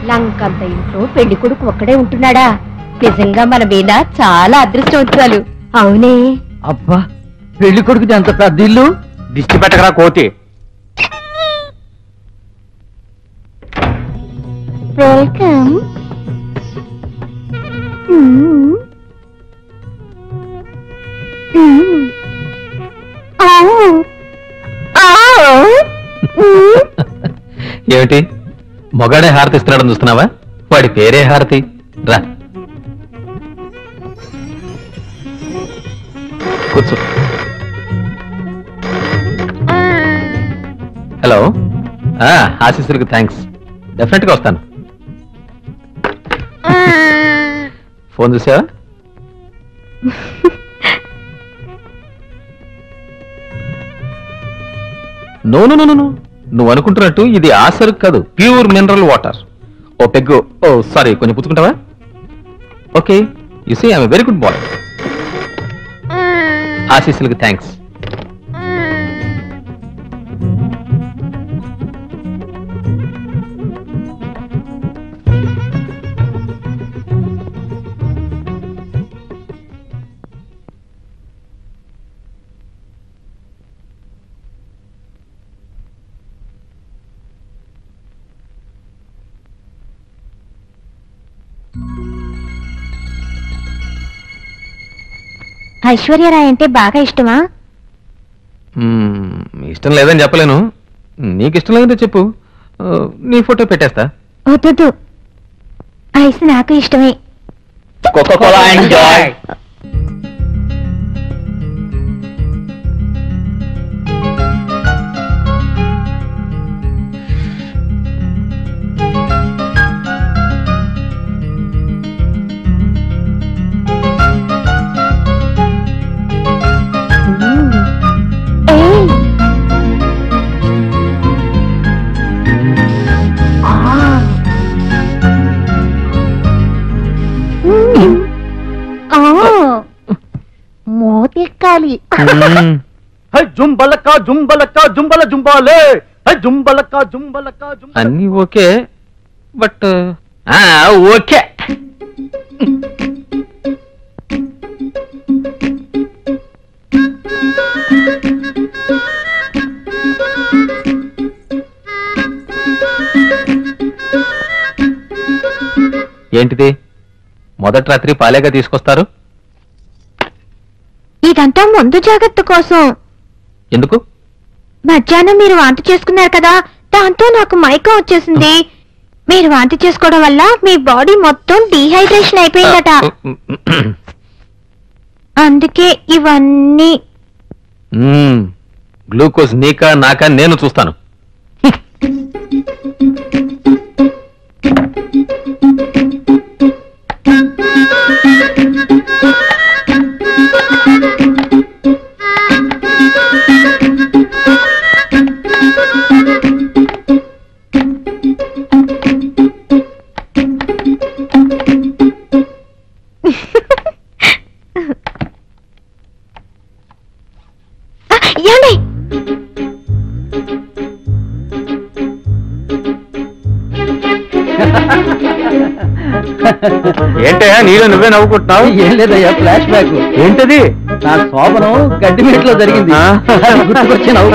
లంకంత ఇంట్లో పెళ్లి కొడుకు ఒక్కడే ఉంటున్నాడా? నిజంగా మన మీద చాలా అదృష్టవంతురాలు. అవునే. అబ్బా, పెళ్లి కొడుకుది అంత పెద్ద ఇల్లు. దిష్టి పెట్టకరా కోతి. వెల్కమ్. ఏమిటి మొగాడే హారతి ఇస్తున్నాడని చూస్తున్నావా? వాడి పేరే హారతి. రా కూర్చో. Hello, ఆశీస్సులకు thanks. డెఫినెట్ గా వస్తాను. ఫోన్ చూసావా? నో నో నో నో, నువ్వు అనుకుంటున్నట్టు ఇది ఆసరు కాదు, ప్యూర్ మినరల్ వాటర్. ఓ పెగ్గు. ఓ సారీ, కొంచెం పుచ్చుకుంటావా? Okay, you see I'm very good boy. ఆశీస్సులకు థ్యాంక్స్. ఐశ్వర్యరాయ్ అంటే బాగా ఇష్టమా? ఇష్టం లేదని చెప్పలేను. నీకు ఇష్టం లేదంటే చెప్పు, నీ ఫోటో పెట్టేస్తా. వద్దు, ఐస్ నాకు ఇష్టమే. Coca Cola enjoy. మోతెక్కాలి. జుంబలక్క జుంబలక్క జుంబల జుంబాలే, జుంబలక్క జుంబలక్క జుంబల. అన్నీ ఓకే, బట్ ఓకే. ఏంటిది? మొదటి రాత్రి పాలేగా తీసుకొస్తారు? ఇదంతా ముందు జాగ్రత్త కోసం. ఎందుకు? మధ్యాహ్నం మీరు వాంతి చేసుకున్నారు కదా, దాంతో నాకు మైకం వచ్చేసింది. మీరు వాంతి చేసుకోవడం వల్ల మీ బాడీ మొత్తం డీహైడ్రేషన్ అయిపోయిందట. అందుకే ఇవన్నీ. గ్లూకోజ్ నీకా నాకా నేను చూస్తాను. ఏంటయ్యా నీలో నువ్వే నవ్వుకుంటున్నావు? ఏం లేదయ్యా, ఫ్లాష్ బ్యాక్. ఏంటది? నా శోభనం గడ్డిమేట్లో జరిగింది. గుర్తుకొచ్చి నవ్వు.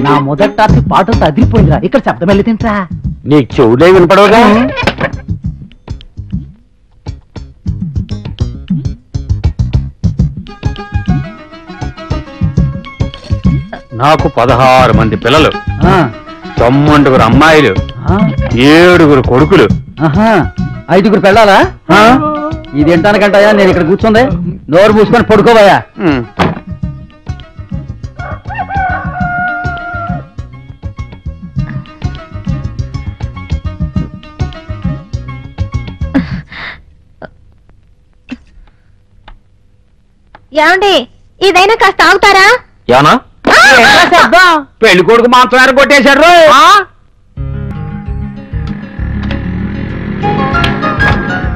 నా మొదటి టాస్క్ పాటంతా అదిరిపోయిందిరా. ఇక్కడ శబ్దం వెళ్ళి తింటా. నీకు చెవులే వినపడవుగా? నాకు 16 మంది పిల్లలు, 9 అమ్మాయిలు, 7 కొడుకులు. 5 పెళ్ళాలా? ఇది ఎంటానికంటాయా? నేను ఇక్కడ కూర్చుంది, నోరు మూసుకొని పడుకోవాయా? ఏమండి, ఇదైనా కాస్త ఆగుతారా? ఏమన్నా పెళ్లి కొడుకు మాంసం కొట్టేశాడు.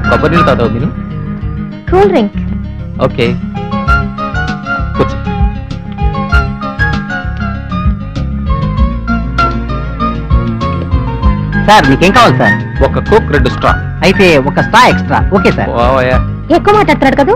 కొబ్బరి నీళ్ళు తాతావు మీరు? Cool drink. ఓకే కూర్చో. సార్ మీకేం కావాలి సార్? ఒక కోక్ 2 స్ట్రా. అయితే ఒక స్ట్రా ఎక్స్ట్రా. Okay sir. ఓవయ్యా. ఎక్కువ మాట్లాడుతున్నాడు కదా.